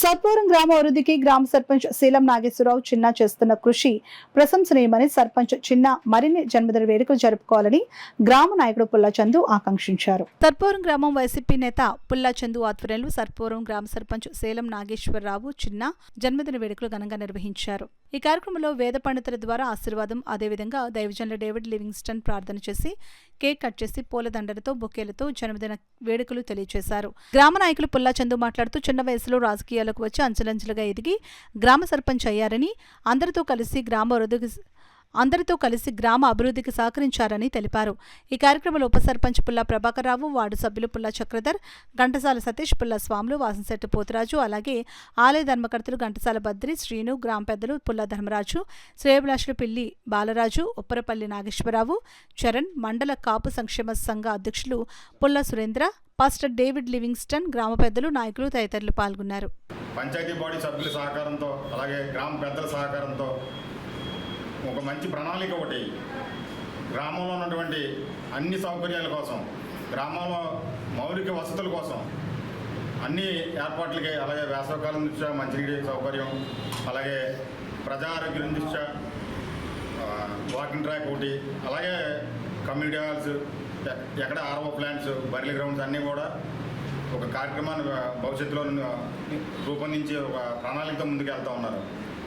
సర్పవరం గ్రామ అభివృద్ధికి గ్రామ సర్పంచ్ శీలం నాగేశ్వరరావు చిన్న చేస్తున్న కృషి ప్రశంసనీయమని సర్పంచ్ చిన్న మరిన్ని జన్మదిన వేడుకలు జరుపుకోవాలని గ్రామ నాయకుడు పుల్లా చందు ఆకాంక్షించారు. సర్పవరం గ్రామం వైసీపీ నేత పుల్లా చందు ఆధ్వర్యంలో సర్పవరం గ్రామ సర్పంచ్ శీలం నాగేశ్వరరావు చిన్న జన్మదిన వేడుకలు ఘనంగా నిర్వహించారు. ఈ కార్యక్రమంలో వేద పండితుల ద్వారా ఆశీర్వాదం, అదేవిధంగా దైవజనుల డేవిడ్ లివింగ్స్టన్ ప్రార్థన చేసి కేక్ కట్ చేసి పూలదండలతో బొకేలతో జన్మదిన వేడుకలు తెలియజేశారు. గ్రామ నాయకులు పుల్లా చందు మాట్లాడుతూ చిన్న వయసులో రాజకీయాలకు వచ్చి అంచెలంచెలుగా ఎదిగి గ్రామ సర్పంచ్ అయ్యారని, అందరితో కలిసి గ్రామ అభివృద్ధికి సహకరించారని తెలిపారు. ఈ కార్యక్రమంలో ఉప సర్పంచ్ పుల్లా ప్రభాకర్రావు, వార్డు సభ్యులు పుల్లా చక్రధర్, ఘంటసాల సతీష్, పుల్లా స్వాములు, వాసంశెట్టి పోతురాజు, అలాగే ఆలయ ధర్మకర్తలు ఘంటసాల బద్రి, శ్రీను, గ్రామ పెద్దలు పుల్లా ధర్మరాజు, శ్రేయభిలాషులు పిల్లి బాలరాజు, ఉప్పరపల్లి నాగేశ్వరరావు, చరణ్, మండల కాపు సంక్షేమ సంఘ అధ్యక్షులు పుల్లా సురేంద్ర, పాస్టర్ డేవిడ్ లివింగ్స్టన్, గ్రామ పెద్దలు, నాయకులు తదితరులు పాల్గొన్నారు. పంచాయతీ బాడీ సభ్యుల సహకారంతో అలాగే గ్రామ పెద్దల సహకారంతో ఒక మంచి ప్రణాళిక ఒకటి గ్రామంలో ఉన్నటువంటి అన్ని సౌకర్యాల కోసం, గ్రామంలో మౌలిక వసతుల కోసం అన్ని ఏర్పాట్లకి, అలాగే వేసవకాలం దృష్ట్యా మంచినీటి సౌకర్యం, అలాగే ప్రజా ఆరోగ్యం దృష్ట్యా వాకింగ్ ట్రాక్ ఒకటి, అలాగే కమ్యూనిటీ హాల్స్, ఎక్కడ ఆర్ఓ ప్లాంట్స్, బర్లీ గ్రౌండ్స్ అన్నీ కూడా ఒక కార్యక్రమాన్ని భవిష్యత్తులో రూపొందించి ఒక ప్రణాళికతో ముందుకు వెళ్తూ ఉన్నారు.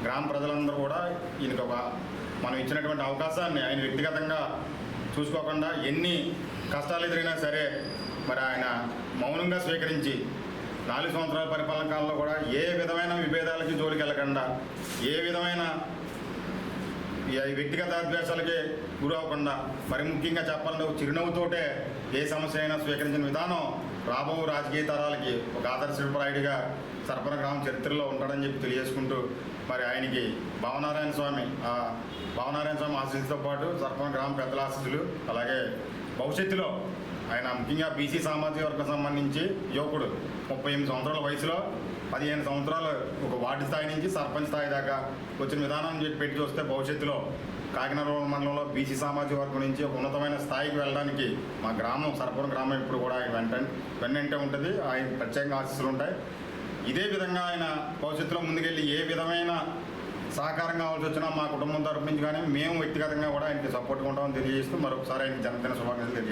గ్రామ ప్రజలందరూ కూడా ఈయనకి మనం ఇచ్చినటువంటి అవకాశాన్ని ఆయన వ్యక్తిగతంగా చూసుకోకుండా ఎన్ని కష్టాలు ఎదురైనా సరే మరి ఆయన మౌనంగా స్వీకరించి 4 సంవత్సరాల పరిపాలన కాలంలో కూడా ఏ విధమైన విభేదాలకి జోలికి వెళ్ళకుండా, ఏ విధమైన వ్యక్తిగత ద్వేషాలకి గురి అవ్వకుండా, మరి ముఖ్యంగా చెప్పాలంటే చిరునవ్వుతోటే ఏ సమస్య అయినా స్వీకరించిన విధానం రాబో రాజకీయ తరాలకి ఒక ఆదర్శప్రాయుడిగా సర్పవరం గ్రామం చరిత్రలో ఉంటాడని చెప్పి తెలియజేసుకుంటూ, మరి ఆయనకి భావనారాయణ స్వామి ఆశీస్సులతో పాటు సర్పవరం గ్రామ పెద్దల ఆశీస్సులు, అలాగే భవిష్యత్తులో ఆయన ముఖ్యంగా బీసీ సామాజిక వర్గం సంబంధించి యువకుడు 38 సంవత్సరాల వయసులో 15 సంవత్సరాలు ఒక వార్డు స్థాయి నుంచి సర్పంచ్ స్థాయి దాకా వచ్చిన విధానం పెట్టి చూస్తే భవిష్యత్తులో కాకినాడ మండలంలో బీసీ సామాజిక వర్గం నుంచి ఒక ఉన్నతమైన స్థాయికి వెళ్ళడానికి మా గ్రామం సర్పవరం గ్రామం ఇప్పుడు కూడా ఆయన వెన్నంటే ఉంటుంది. ఆయన ప్రత్యేకంగా ఆశీస్సులు ఉంటాయి. ఇదే విధంగా ఆయన భవిష్యత్తులో ముందుకెళ్ళి ఏ విధమైన సహకారం కావాల్సి వచ్చినా మా కుటుంబం తరపు నుంచి కానీ మేము వ్యక్తిగతంగా కూడా ఆయనకి సపోర్ట్గా ఉంటామని తెలియజేస్తూ మరొకసారి ఆయనకి జన్మదిన శుభాకాంక్షలు తెలియజేస్తాం.